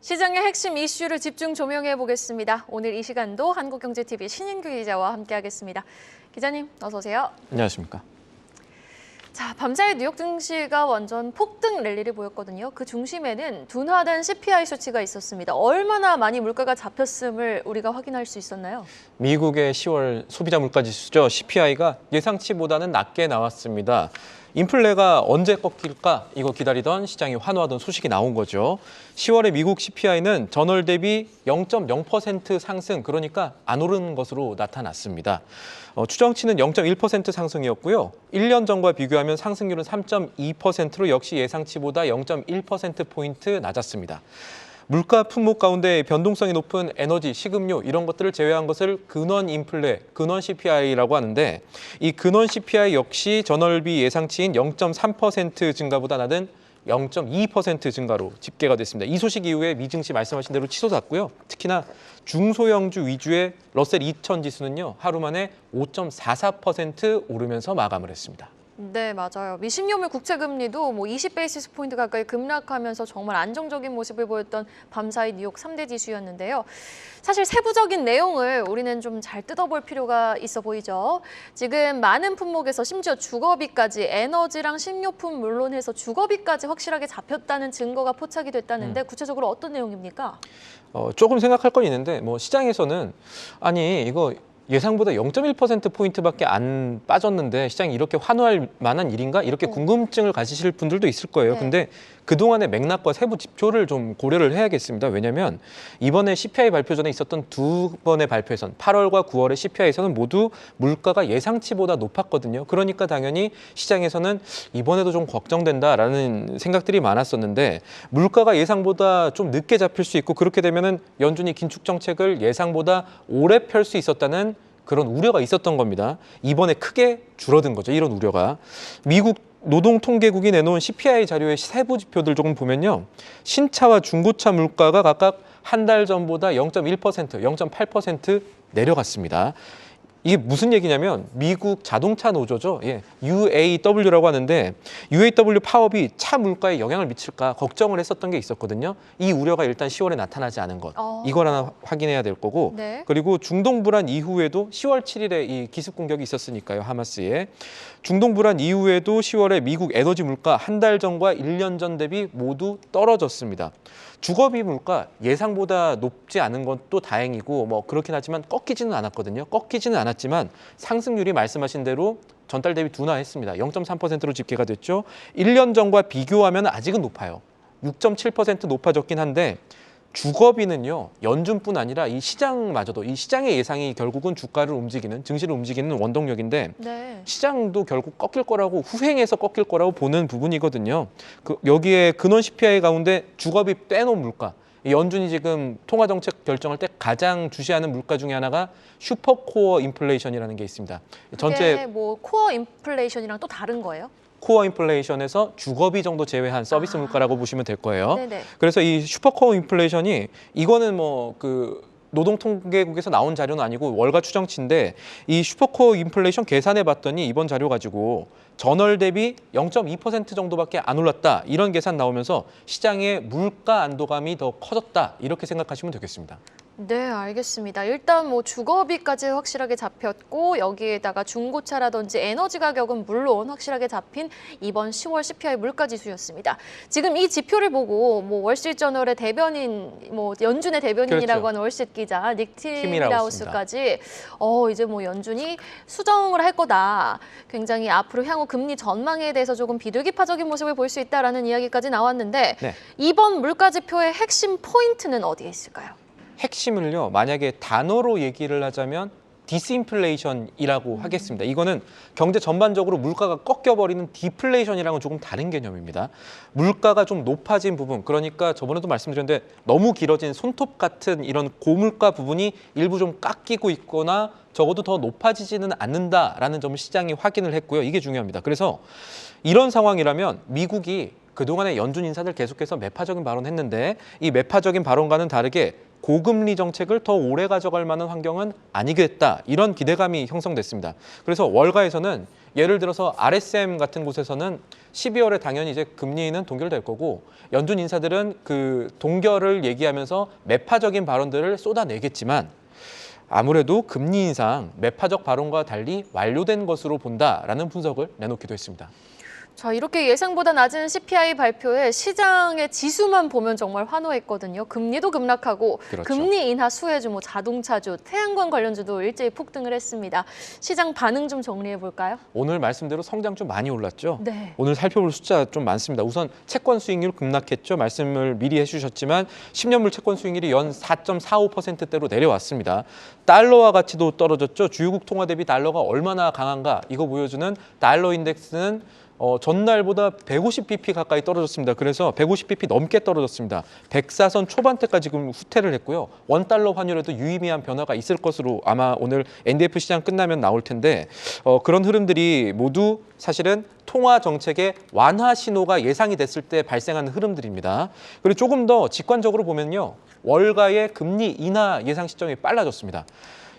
시장의 핵심 이슈를 집중 조명해 보겠습니다. 오늘 이 시간도 한국경제TV 신인규 기자와 함께하겠습니다. 기자님, 어서 오세요. 안녕하십니까. 자, 밤사이 뉴욕 증시가 완전 폭등 랠리를 보였거든요. 그 중심에는 둔화된 CPI 수치가 있었습니다. 얼마나 많이 물가가 잡혔음을 우리가 확인할 수 있었나요? 미국의 10월 소비자 물가지수죠. CPI가 예상치보다는 낮게 나왔습니다. 인플레가 언제 꺾일까? 이거 기다리던 시장이 환호하던 소식이 나온 거죠. 10월의 미국 CPI는 전월 대비 0.0% 상승, 그러니까 안 오르는 것으로 나타났습니다. 추정치는 0.1% 상승이었고요. 1년 전과 비교하면 상승률은 3.2%로 역시 예상치보다 0.1%포인트 낮았습니다. 물가 품목 가운데 변동성이 높은 에너지, 식음료 이런 것들을 제외한 것을 근원 인플레, 근원 CPI라고 하는데 이 근원 CPI 역시 전월비 예상치인 0.3% 증가보다 낮은 0.2% 증가로 집계가 됐습니다. 이 소식 이후에 미증시 말씀하신 대로 치솟았고요. 특히나 중소형주 위주의 러셀 2000 지수는요. 하루 만에 5.44% 오르면서 마감을 했습니다. 네, 맞아요. 미신여물 국채금리도 20베이시스 포인트 가까이 급락하면서 정말 안정적인 모습을 보였던 밤사이 뉴욕 3대 지수였는데요. 사실 세부적인 내용을 우리는 좀 잘 뜯어볼 필요가 있어 보이죠. 지금 많은 품목에서 심지어 주거비까지 에너지랑 식료품 물론 해서 주거비까지 확실하게 잡혔다는 증거가 포착이 됐다는데 구체적으로 어떤 내용입니까? 조금 생각할 건 있는데 시장에서는 아니 이거 예상보다 0.1%포인트밖에 안 빠졌는데 시장이 이렇게 환호할 만한 일인가? 이렇게 궁금증을 가지실 분들도 있을 거예요. 네. 근데 그동안의 맥락과 세부 지표를 좀 고려를 해야겠습니다. 왜냐하면 이번에 CPI 발표 전에 있었던 두 번의 발표에선 8월과 9월의 CPI에서는 모두 물가가 예상치보다 높았거든요. 그러니까 당연히 시장에서는 이번에도 좀 걱정된다라는 생각들이 많았었는데 물가가 예상보다 좀 늦게 잡힐 수 있고 그렇게 되면은 연준이 긴축 정책을 예상보다 오래 펼 수 있었다는 그런 우려가 있었던 겁니다. 이번에 크게 줄어든 거죠. 이런 우려가. 미국 노동통계국이 내놓은 CPI 자료의 세부 지표들 조금 보면요. 신차와 중고차 물가가 각각 한 달 전보다 0.1%, 0.8% 내려갔습니다. 이게 무슨 얘기냐면 미국 자동차 노조죠. UAW라고 하는데 UAW 파업이 차 물가에 영향을 미칠까 걱정을 했었던 게 있었거든요. 이 우려가 일단 10월에 나타나지 않은 것. 이걸 하나 확인해야 될 거고. 네. 그리고 중동 불안 이후에도 10월 7일에 이 기습 공격이 있었으니까요. 하마스에. 중동 불안 이후에도 10월에 미국 에너지 물가 한 달 전과 1년 전 대비 모두 떨어졌습니다. 주거비 물가 예상보다 높지 않은 건 또 다행이고 그렇긴 하지만 꺾이지는 않았거든요. 꺾이지는 않았지만 상승률이 말씀하신 대로 전달 대비 둔화했습니다. 0.3%로 집계가 됐죠. 1년 전과 비교하면 아직은 높아요. 6.7% 높아졌긴 한데 주거비는요. 연준뿐 아니라 이 시장마저도 이 시장의 예상이 결국은 주가를 움직이는 증시를 움직이는 원동력인데 네. 시장도 결국 꺾일 거라고 후행해서 꺾일 거라고 보는 부분이거든요. 여기에 근원 CPI 가운데 주거비 떼놓은 물가. 연준이 지금 통화정책 결정할 때 가장 주시하는 물가 중에 하나가 슈퍼코어 인플레이션이라는 게 있습니다. 전체 코어 인플레이션이랑 또 다른 거예요? 코어 인플레이션에서 주거비 정도 제외한 서비스 물가라고 보시면 될 거예요. 네네. 그래서 이 슈퍼코어 인플레이션이 이거는 노동통계국에서 나온 자료는 아니고 월가 추정치인데 이 슈퍼코어 인플레이션 계산해 봤더니 이번 자료 가지고 전월 대비 0.2% 정도밖에 안 올랐다. 이런 계산 나오면서 시장의 물가 안도감이 더 커졌다. 이렇게 생각하시면 되겠습니다. 네, 알겠습니다. 일단 주거비까지 확실하게 잡혔고 여기에다가 중고차라든지 에너지 가격은 물론 확실하게 잡힌 이번 10월 CPI 물가지수였습니다. 지금 이 지표를 보고 월스트리트저널의 대변인, 연준의 대변인이라고 그렇죠. 하는 월스트리트 기자 닉 티밀하우스까지 이제 연준이 수정을 할 거다. 굉장히 앞으로 향후 금리 전망에 대해서 조금 비둘기파적인 모습을 볼 수 있다라는 이야기까지 나왔는데 네. 이번 물가지표의 핵심 포인트는 어디에 있을까요? 핵심을요. 만약에 단어로 얘기를 하자면 디스인플레이션이라고 하겠습니다. 이거는 경제 전반적으로 물가가 꺾여버리는 디플레이션이랑은 조금 다른 개념입니다. 물가가 좀 높아진 부분, 그러니까 저번에도 말씀드렸는데 너무 길어진 손톱 같은 이런 고물가 부분이 일부 좀 깎이고 있거나 적어도 더 높아지지는 않는다라는 점을 시장이 확인을 했고요. 이게 중요합니다. 그래서 이런 상황이라면 미국이 그동안에 연준 인사들 계속해서 매파적인 발언했는데 이 매파적인 발언과는 다르게 고금리 정책을 더 오래 가져갈 만한 환경은 아니겠다. 이런 기대감이 형성됐습니다. 그래서 월가에서는 예를 들어서 RSM 같은 곳에서는 12월에 당연히 이제 금리는 동결될 거고 연준 인사들은 그 동결을 얘기하면서 매파적인 발언들을 쏟아내겠지만 아무래도 금리 인상 매파적 발언과 달리 완료된 것으로 본다라는 분석을 내놓기도 했습니다. 자, 이렇게 예상보다 낮은 CPI 발표에 시장의 지수만 보면 정말 환호했거든요. 금리도 급락하고 그렇죠. 금리 인하 수혜주, 뭐 자동차주, 태양광 관련주도 일제히 폭등을 했습니다. 시장 반응 좀 정리해 볼까요? 오늘 말씀대로 성장 좀 많이 올랐죠. 네. 오늘 살펴볼 숫자 좀 많습니다. 우선 채권 수익률 급락했죠. 말씀을 미리 해주셨지만 10년물 채권 수익률이 연 4.45%대로 내려왔습니다. 달러화 가치도 떨어졌죠. 주요국 통화 대비 달러가 얼마나 강한가 이거 보여주는 달러 인덱스는 전날보다 150bp 가까이 떨어졌습니다. 그래서 150bp 넘게 떨어졌습니다. 104선 초반대까지 지금 후퇴를 했고요. 원달러 환율에도 유의미한 변화가 있을 것으로 아마 오늘 NDF 시장 끝나면 나올 텐데 그런 흐름들이 모두 사실은 통화 정책의 완화 신호가 예상이 됐을 때 발생하는 흐름들입니다. 그리고 조금 더 직관적으로 보면요. 월가의 금리 인하 예상 시점이 빨라졌습니다.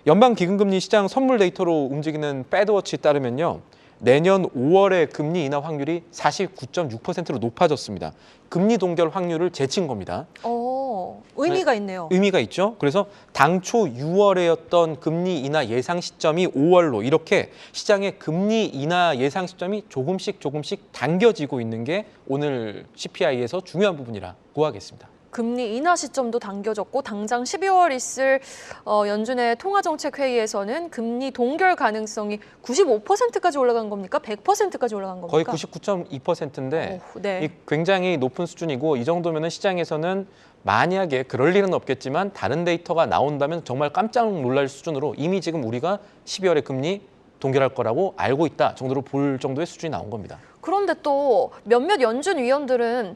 연방기금금리 시장 선물 데이터로 움직이는 패드워치에 따르면요. 내년 5월에 금리 인하 확률이 49.6%로 높아졌습니다. 금리 동결 확률을 제친 겁니다. 의미가 있네요. 의미가 있죠. 그래서 당초 6월에였던 금리 인하 예상 시점이 5월로 이렇게 시장의 금리 인하 예상 시점이 조금씩 당겨지고 있는 게 오늘 CPI에서 중요한 부분이라고 하겠습니다. 금리 인하 시점도 당겨졌고 당장 12월 있을 연준의 통화정책회의에서는 금리 동결 가능성이 95%까지 올라간 겁니까? 100%까지 올라간 겁니까? 거의 99.2%인데 네. 굉장히 높은 수준이고 이 정도면 시장에서는 만약에 그럴 일은 없겠지만 다른 데이터가 나온다면 정말 깜짝 놀랄 수준으로 이미 지금 우리가 12월에 금리 동결할 거라고 알고 있다 정도로 볼 정도의 수준이 나온 겁니다. 그런데 또 몇몇 연준 위원들은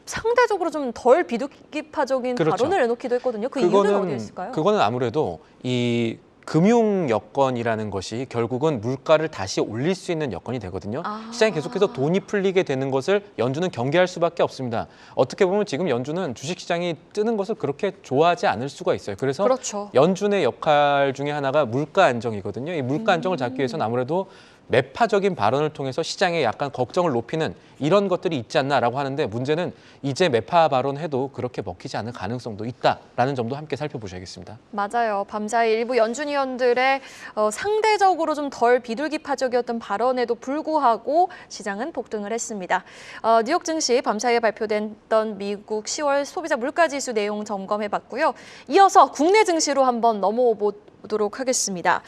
상대적으로 좀 덜 비둘기파적인 그렇죠. 발언을 내놓기도 했거든요. 그 이유는 어디에 있을까요? 그거는 아무래도 이 금융 여건이라는 것이 결국은 물가를 다시 올릴 수 있는 여건이 되거든요. 시장이 계속해서 돈이 풀리게 되는 것을 연준은 경계할 수밖에 없습니다. 어떻게 보면 지금 연준은 주식시장이 뜨는 것을 그렇게 좋아하지 않을 수가 있어요. 그래서 그렇죠. 연준의 역할 중에 하나가 물가 안정이거든요. 이 물가 안정을 잡기 위해서는 아무래도 매파적인 발언을 통해서 시장에 약간 걱정을 높이는 이런 것들이 있지 않나라고 하는데 문제는 이제 매파 발언해도 그렇게 먹히지 않을 가능성도 있다라는 점도 함께 살펴보셔야겠습니다. 맞아요. 밤사이 일부 연준 위원들의 상대적으로 좀 덜 비둘기파적이었던 발언에도 불구하고 시장은 폭등을 했습니다. 뉴욕 증시 밤사이에 발표됐던 미국 10월 소비자 물가지수 내용 점검해봤고요. 이어서 국내 증시로 한번 넘어보도록 하겠습니다.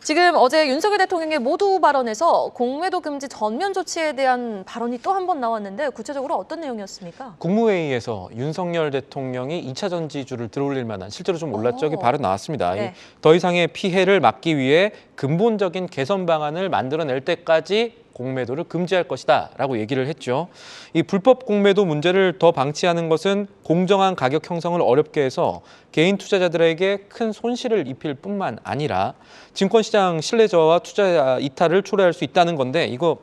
지금 어제 윤석열 대통령의 모두 발언에서 공매도 금지 전면 조치에 대한 발언이 또 한 번 나왔는데 구체적으로 어떤 내용이었습니까? 국무회의에서 윤석열 대통령이 2차 전지주를 들어올릴 만한 실제로 좀 올랐죠. 여기 바로 나왔습니다. 네. 더 이상의 피해를 막기 위해 근본적인 개선 방안을 만들어낼 때까지 공매도를 금지할 것이다 라고 얘기를 했죠. 이 불법 공매도 문제를 더 방치하는 것은 공정한 가격 형성을 어렵게 해서 개인 투자자들에게 큰 손실을 입힐 뿐만 아니라 증권시장 신뢰 저하와 투자 이탈을 초래할 수 있다는 건데 이거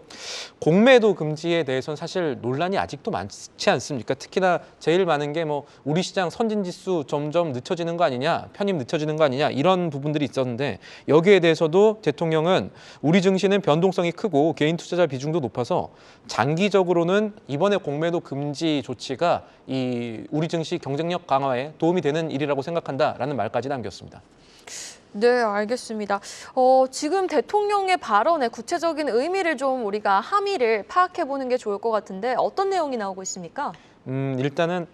공매도 금지에 대해서는 사실 논란이 아직도 많지 않습니까? 특히나 제일 많은 게 뭐 우리 시장 선진지수 점점 늦춰지는 거 아니냐, 편입 늦춰지는 거 아니냐 이런 부분들이 있었는데 여기에 대해서도 대통령은 우리 증시는 변동성이 크고 개인 투자자 비중도 높아서 장기적으로는 이번에 공매도 금지 조치가 이 우리 증시 경쟁력 강화에 도움이 되는 일이라고 생각한다라는 말까지 남겼습니다. 네, 알겠습니다. 지금 대통령의 발언의 구체적인 의미를 좀 우리가 함의를 파악해 보는 게 좋을 것 같은데 어떤 내용이 나오고 있습니까? 일단은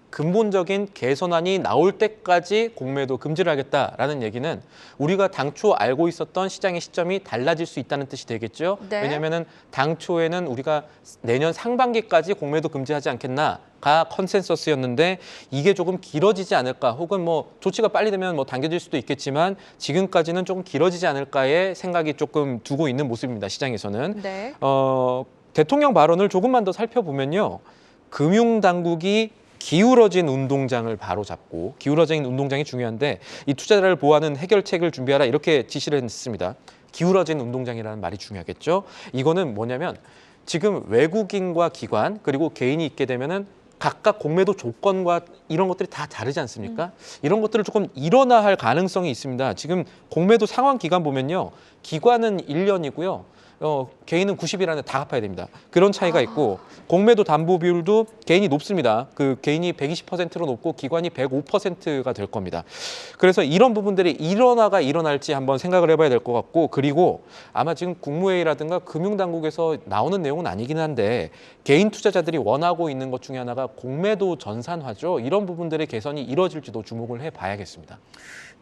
근본적인 개선안이 나올 때까지 공매도 금지를 하겠다라는 얘기는 우리가 당초 알고 있었던 시장의 시점이 달라질 수 있다는 뜻이 되겠죠. 네. 왜냐하면 당초에는 우리가 내년 상반기까지 공매도 금지하지 않겠나가 컨센서스였는데 이게 조금 길어지지 않을까 혹은 뭐 조치가 빨리 되면 뭐 당겨질 수도 있겠지만 지금까지는 조금 길어지지 않을까의 생각이 조금 두고 있는 모습입니다. 시장에서는. 네. 대통령 발언을 조금만 더 살펴보면요. 금융당국이 기울어진 운동장을 바로잡고 기울어진 운동장이 중요한데 이 투자자를 보호하는 해결책을 준비하라 이렇게 지시를 했습니다. 기울어진 운동장이라는 말이 중요하겠죠. 이거는 뭐냐면 지금 외국인과 기관 그리고 개인이 있게 되면은 각각 공매도 조건과 이런 것들이 다 다르지 않습니까? 이런 것들을 조금 일원화할 가능성이 있습니다. 지금 공매도 상환 기간 보면요. 기관은 1년이고요. 개인은 90일안에 다 갚아야 됩니다. 그런 차이가 있고 공매도 담보 비율도 개인이 높습니다. 그 개인이 120%로 높고 기관이 105%가 될 겁니다. 그래서 이런 부분들이 일원화가 일어날지 한번 생각을 해봐야 될 것 같고 그리고 아마 지금 국무회의라든가 금융당국에서 나오는 내용은 아니긴 한데 개인 투자자들이 원하고 있는 것 중에 하나가 공매도 전산화죠. 이런 부분들의 개선이 이루어질지도 주목을 해봐야겠습니다.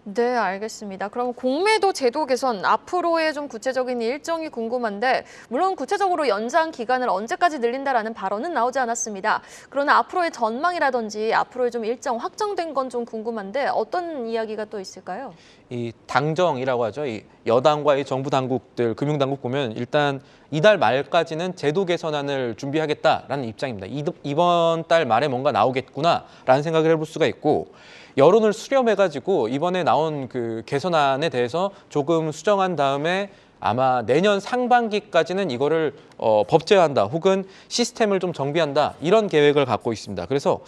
네, 알겠습니다. 그럼 공매도 제도 개선 앞으로의 좀 구체적인 일정이 궁금한데 물론 구체적으로 연장 기간을 언제까지 늘린다라는 발언은 나오지 않았습니다. 그러나 앞으로의 전망이라든지 앞으로의 좀 일정 확정된 건 좀 궁금한데 어떤 이야기가 또 있을까요? 이 당정이라고 하죠. 이 여당과 이 정부 당국들, 금융 당국 보면 일단 이달 말까지는 제도 개선안을 준비하겠다라는 입장입니다. 이번 달 말에 뭔가 나오겠구나라는 생각을 해볼 수가 있고 여론을 수렴해가지고 이번에 나온 그 개선안에 대해서 조금 수정한 다음에 아마 내년 상반기까지는 이거를 법제화한다 혹은 시스템을 좀 정비한다 이런 계획을 갖고 있습니다. 그래서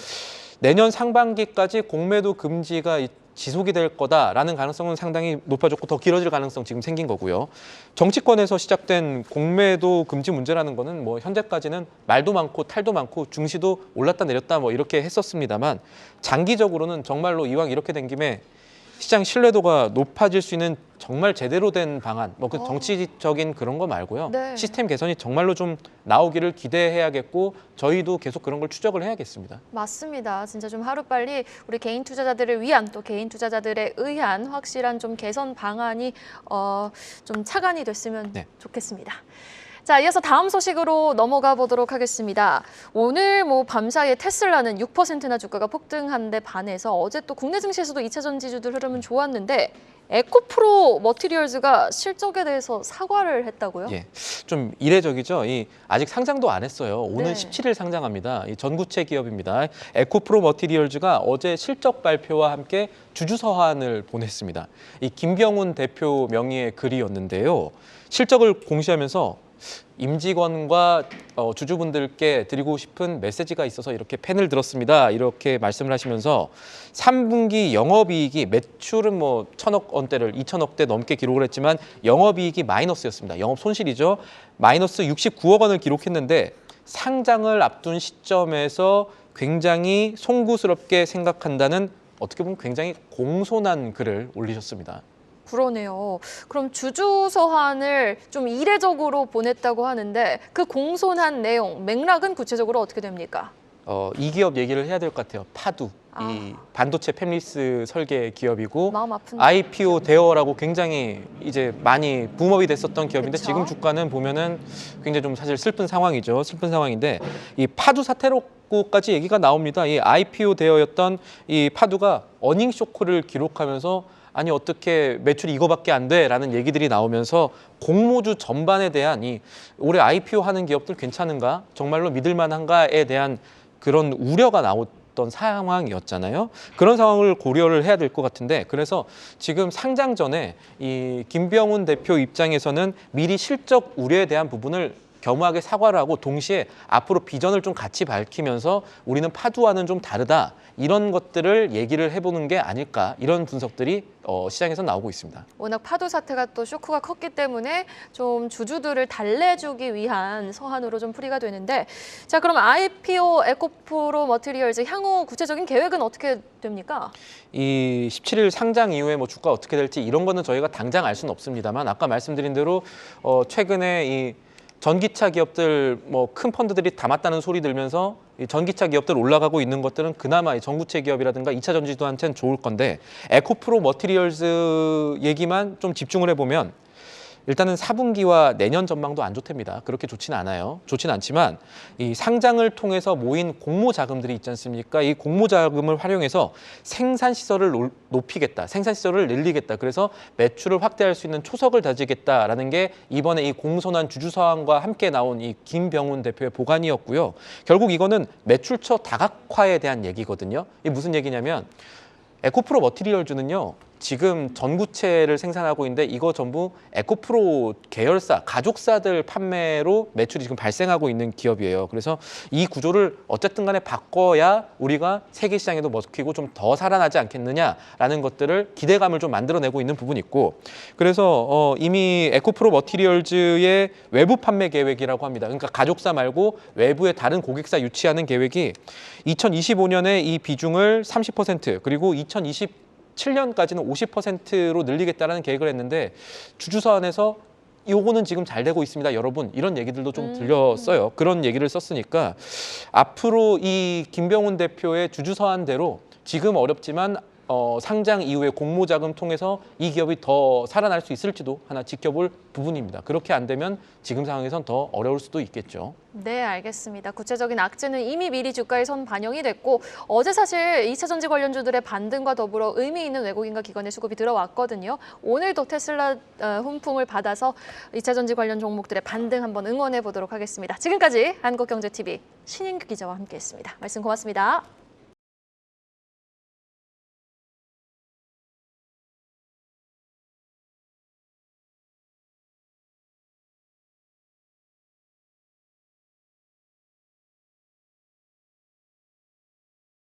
내년 상반기까지 공매도 금지가 지속이 될 거다라는 가능성은 상당히 높아졌고 더 길어질 가능성 지금 생긴 거고요. 정치권에서 시작된 공매도 금지 문제라는 거는 뭐 현재까지는 말도 많고 탈도 많고 중시도 올랐다 내렸다 뭐 이렇게 했었습니다만 장기적으로는 정말로 이왕 이렇게 된 김에 시장 신뢰도가 높아질 수 있는 정말 제대로 된 방안, 뭐 그 정치적인 그런 거 말고요. 네. 시스템 개선이 정말로 좀 나오기를 기대해야겠고 저희도 계속 그런 걸 추적을 해야겠습니다. 맞습니다. 진짜 좀 하루빨리 우리 개인 투자자들을 위한 또 개인 투자자들에 의한 확실한 좀 개선 방안이 좀 착안이 됐으면 네. 좋겠습니다. 자, 이어서 다음 소식으로 넘어가 보도록 하겠습니다. 오늘 밤사이에 테슬라는 6%나 주가가 폭등한 데 반해서 어제 또 국내 증시에서도 2차 전지주들 흐름은 좋았는데 에코프로 머티리얼즈가 실적에 대해서 사과를 했다고요? 예, 좀 이례적이죠. 아직 상장도 안 했어요. 오늘 네. 17일 상장합니다. 이 전구체 기업입니다. 에코프로 머티리얼즈가 어제 실적 발표와 함께 주주 서한을 보냈습니다. 이 김병훈 대표 명의의 글이었는데요. 실적을 공시하면서 임직원과 주주분들께 드리고 싶은 메시지가 있어서 이렇게 펜을 들었습니다. 이렇게 말씀을 하시면서 3분기 영업이익이 매출은 뭐 1,000억 원대를 2,000억대 넘게 기록을 했지만 영업이익이 마이너스였습니다. 영업 손실이죠. 마이너스 69억 원을 기록했는데 상장을 앞둔 시점에서 굉장히 송구스럽게 생각한다는 어떻게 보면 굉장히 공손한 글을 올리셨습니다. 그러네요. 그럼 주주 서한을 좀 이례적으로 보냈다고 하는데 그 공손한 내용, 맥락은 구체적으로 어떻게 됩니까? 이 기업 얘기를 해야 될 것 같아요. 파두. 이 반도체 팹리스 설계 기업이고 마음 아픈데. IPO 대어라고 굉장히 이제 많이 붐업이 됐었던 기업인데 그쵸? 지금 주가는 보면은 굉장히 좀 사실 슬픈 상황이죠. 슬픈 상황인데 이 파두 사태로까지 얘기가 나옵니다. 이 IPO 대어였던 이 파두가 어닝 쇼크를 기록하면서 아니 어떻게 매출이 이거밖에 안 돼라는 얘기들이 나오면서 공모주 전반에 대한 이 올해 IPO 하는 기업들 괜찮은가? 정말로 믿을 만한가에 대한 그런 우려가 나왔던 상황이었잖아요. 그런 상황을 고려를 해야 될 것 같은데 그래서 지금 상장 전에 이 김병훈 대표 입장에서는 미리 실적 우려에 대한 부분을 겸허하게 사과를 하고 동시에 앞으로 비전을 좀 같이 밝히면서 우리는 파두와는 좀 다르다. 이런 것들을 얘기를 해보는 게 아닐까 이런 분석들이 시장에서 나오고 있습니다. 워낙 파도 사태가 또 쇼크가 컸기 때문에 좀 주주들을 달래주기 위한 서한으로 좀 풀이가 되는데 자 그럼 IPO 에코프로 머티리얼즈 향후 구체적인 계획은 어떻게 됩니까? 이 17일 상장 이후에 뭐 주가 어떻게 될지 이런 거는 저희가 당장 알 수는 없습니다만 아까 말씀드린 대로 최근에 이 전기차 기업들 뭐 큰 펀드들이 담았다는 소리 들면서 이 전기차 기업들 올라가고 있는 것들은 그나마 이 전구체 기업이라든가 2차 전지주한테는 좋을 건데 에코프로 머티리얼즈 얘기만 좀 집중을 해보면 일단은 4분기와 내년 전망도 안 좋답니다. 그렇게 좋지는 않아요. 좋지는 않지만 이 상장을 통해서 모인 공모 자금들이 있지 않습니까? 이 공모 자금을 활용해서 생산 시설을 높이겠다. 생산 시설을 늘리겠다. 그래서 매출을 확대할 수 있는 초석을 다지겠다라는 게 이번에 이 공손한 주주 서한과 함께 나온 이 김병훈 대표의 보관이었고요. 결국 이거는 매출처 다각화에 대한 얘기거든요. 이게 무슨 얘기냐면 에코프로 머티리얼즈는요. 지금 전구체를 생산하고 있는데 이거 전부 에코프로 계열사, 가족사들 판매로 매출이 지금 발생하고 있는 기업이에요. 그래서 이 구조를 어쨌든 간에 바꿔야 우리가 세계 시장에도 먹히고 좀 더 살아나지 않겠느냐라는 것들을 기대감을 좀 만들어내고 있는 부분이 있고, 그래서 이미 에코프로 머티리얼즈의 외부 판매 계획이라고 합니다. 그러니까 가족사 말고 외부의 다른 고객사 유치하는 계획이 2025년에 이 비중을 30% 그리고 2027년까지는 50%로 늘리겠다라는 계획을 했는데, 주주서안에서 요거는 지금 잘 되고 있습니다, 여러분. 이런 얘기들도 좀 들렸어요. 그런 얘기를 썼으니까 앞으로 이 김병훈 대표의 주주서안대로 지금 어렵지만 상장 이후에 공모자금 통해서 이 기업이 더 살아날 수 있을지도 하나 지켜볼 부분입니다. 그렇게 안 되면 지금 상황에선 더 어려울 수도 있겠죠. 네, 알겠습니다. 구체적인 악재는 이미 미리 주가에 선 반영이 됐고, 어제 사실 2차 전지 관련주들의 반등과 더불어 의미 있는 외국인과 기관의 수급이 들어왔거든요. 오늘도 테슬라 훈풍을 받아서 2차 전지 관련 종목들의 반등 한번 응원해 보도록 하겠습니다. 지금까지 한국경제TV 신인규 기자와 함께했습니다. 말씀 고맙습니다.